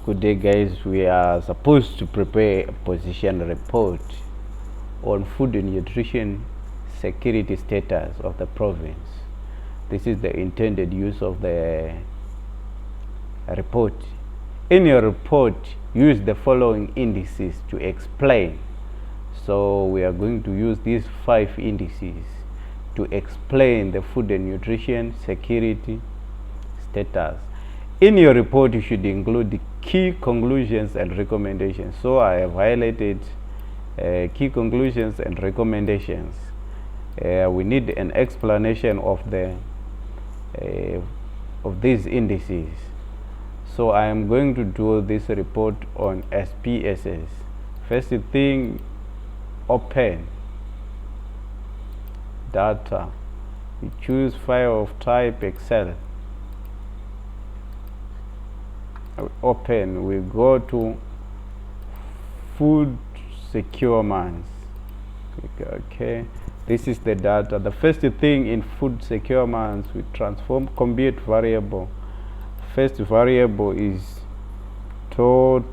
Good day, guys. We are supposed to prepare a position report on food and nutrition security status of the province. This is the intended use of the report. In your report, use the following indices to explain. So we are going to use these 5 indices to explain the food and nutrition security status. In your report, you should include the key conclusions and recommendations. So I have highlighted key conclusions and recommendations. We need an explanation of these indices. So I am going to do this report on SPSS. First thing, open data. We choose file of type Excel. Open, we go to food securements. Click OK. This is the data. The first thing in food securements, we transform compute variable. First variable is total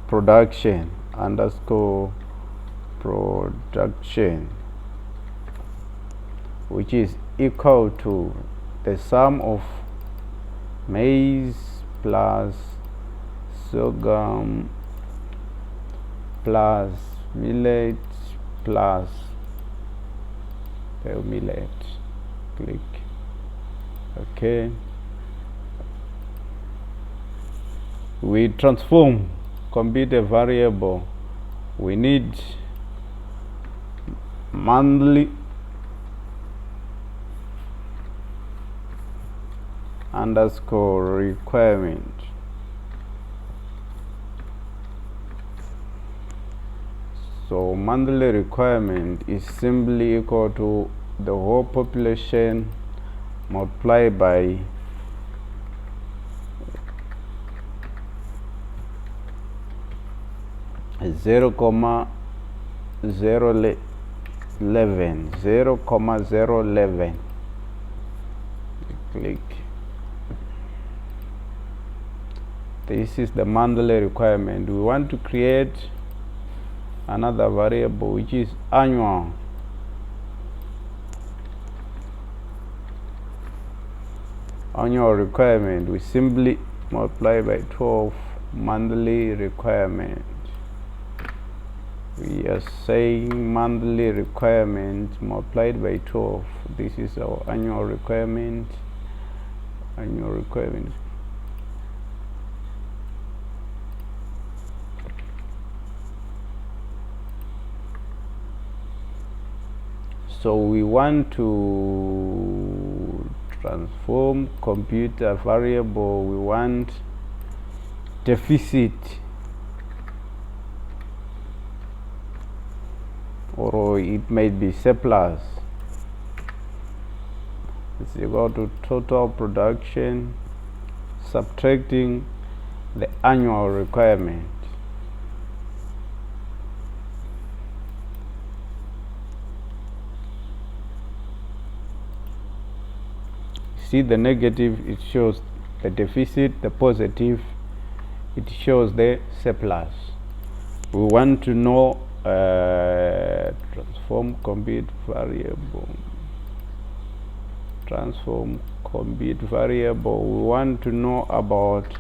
production underscore production, which is equal to the sum of maize plus sorghum plus millet plus millet. Click OK. We transform compute a variable. We need monthly underscore requirement. So monthly requirement is simply equal to the whole population multiplied by zero comma 0.11. Click. This is the monthly requirement. We want to create another variable which is annual. Annual requirement, we simply multiply by 12 monthly requirement. We are saying monthly requirement multiplied by 12. This is our annual requirement. Annual requirement. So we want to transform computer variable. We want deficit, or it might be surplus. It's equal to total production subtracting the annual requirement. See the negative, it shows the deficit. The positive, it shows the surplus. We want to know transform compute variable. Transform compute variable. We want to know about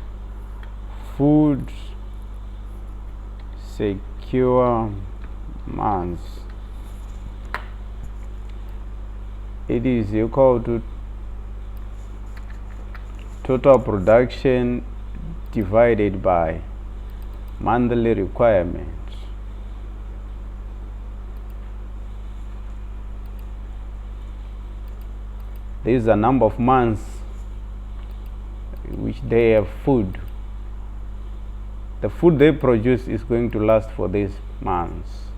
food secure months. It is equal to total production divided by monthly requirement. There is a number of months which they have food. The food they produce is going to last for these months.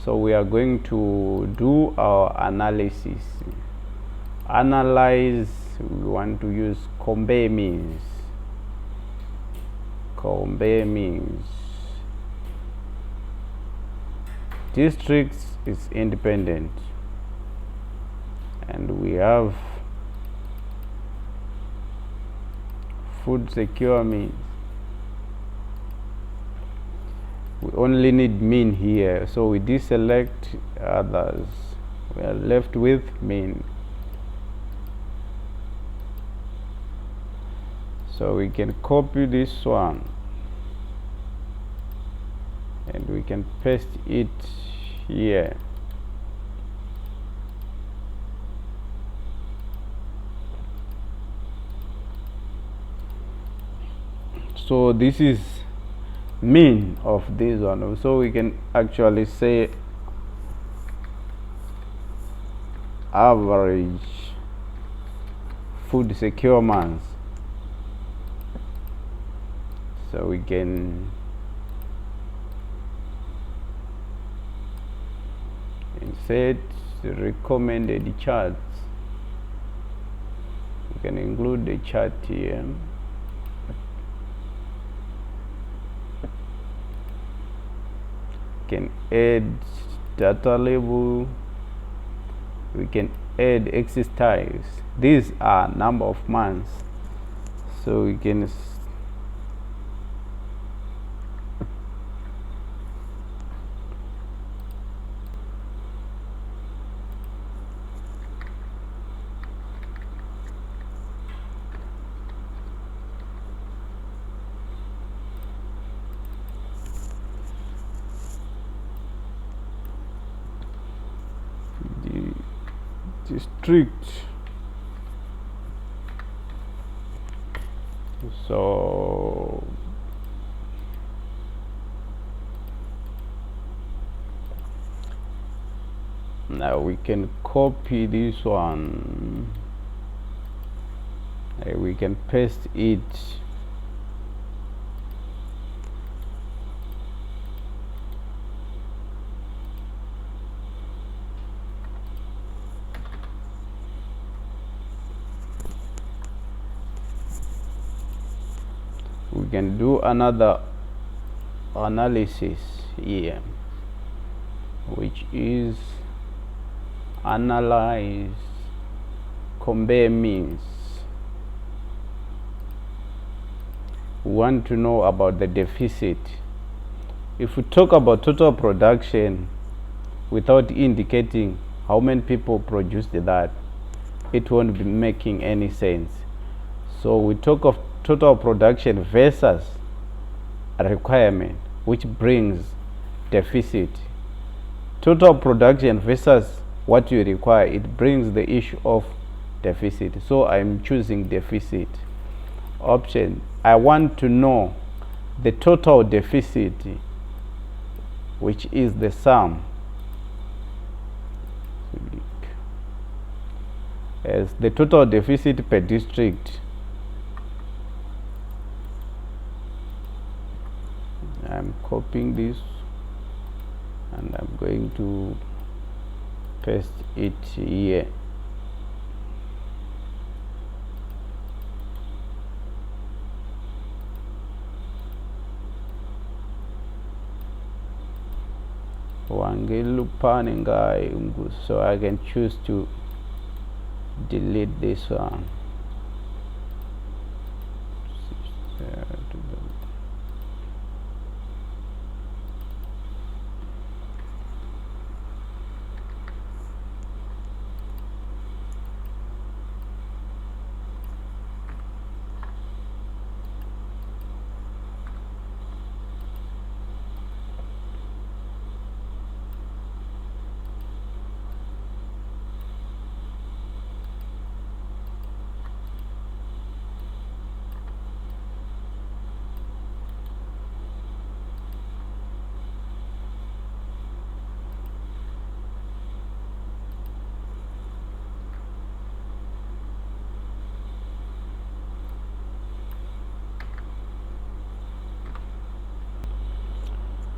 So we are going to do our analysis. Analyze, we want to use compare means. Compare means. Districts is independent, and we have food secure means we only need mean here, so we deselect others. We are left with mean. So we can copy this one and we can paste it here. So this is mean of this one. So we can actually say average food secure months. So we can insert the recommended charts. We can include the chart here. Can add data label. We can add axis types. These are number of months, so we can district. So now we can copy this one. We can paste it. We can do another analysis here, which is analyze compare means. We want to know about the deficit. If we talk about total production without indicating how many people produced that, it won't be making any sense. So we talk of total production versus a requirement, which brings deficit. Total production versus what you require, it brings the issue of deficit. So I'm choosing deficit option. I want to know the total deficit, which is the sum as the total deficit per district. I'm copying this and I'm going to paste it here. So I can choose to delete this one.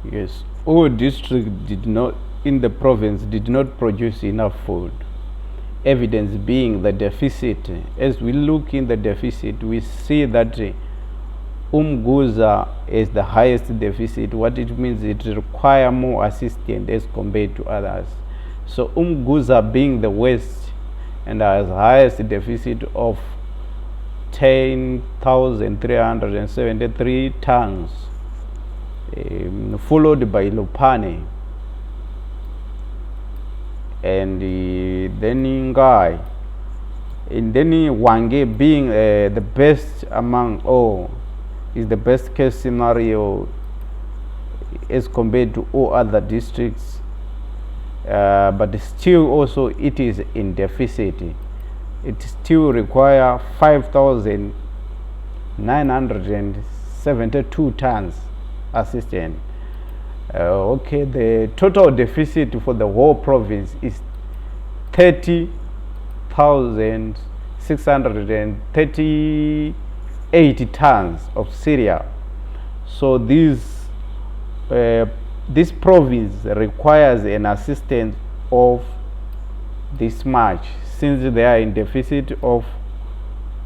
Yes, all districts did not in the province did not produce enough food. Evidence being the deficit. As we look in the deficit, we see that Umguza is the highest deficit. What it means, it requires more assistance as compared to others. So Umguza being the worst and has highest deficit of 10,373 tons, followed by Lupane, and then Ngai, and then Wange being the best among all, is the best case scenario as compared to all other districts, but still also it is in deficit. It still require 5,972 tons assistance. Okay, the total deficit for the whole province is 30,638 tons of cereal. So this province requires an assistance of this much, since they are in deficit of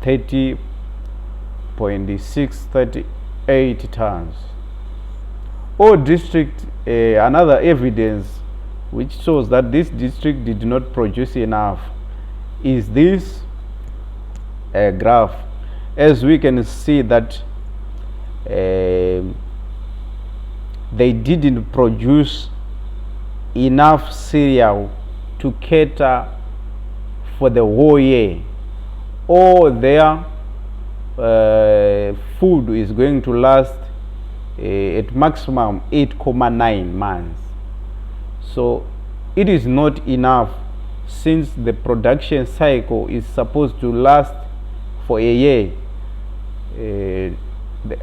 30.638 tons. All district, another evidence which shows that this district did not produce enough is this graph. As we can see that they didn't produce enough cereal to cater for the whole year. All their food is going to last at maximum 8.9 months. So it is not enough, since the production cycle is supposed to last for a year. They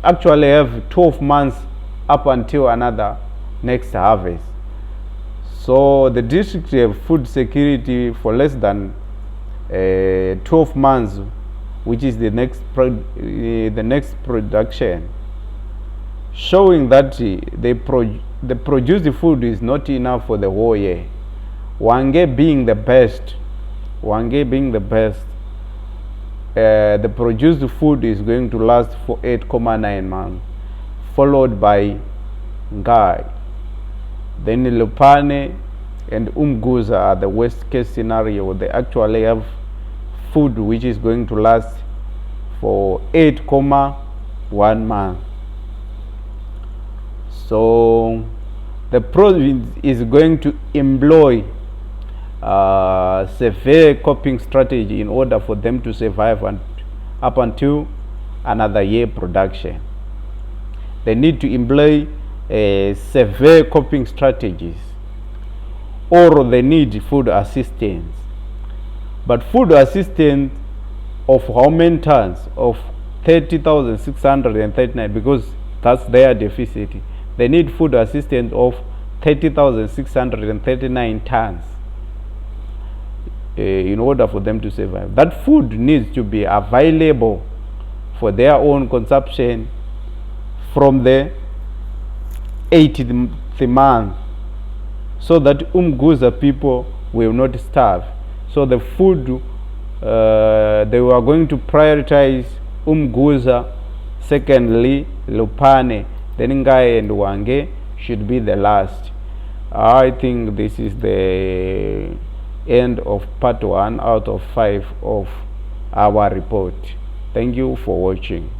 actually have 12 months up until another next harvest. So the district have food security for less than 12 months, which is the next production, showing that the produced food is not enough for the whole year. Wange being the best, the produced food is going to last for 8.9 months, followed by Ngai. Then Lupane and Umguza are the worst case scenario. They actually have food which is going to last for 8.1 months. So the province is going to employ severe coping strategy in order for them to survive up until another year production. They need to employ severe coping strategies, or they need food assistance. But food assistance of how many tons? Of 30,639, because that's their deficit. They need food assistance of 30,639 tons in order for them to survive. That food needs to be available for their own consumption from the 80th month, so that Umguza people will not starve. So the food, they were going to prioritize Umguza, secondly Lupane, then Ngai and Wange should be the last. I think this is the end of part 1 out of 5 of our report. Thank you for watching.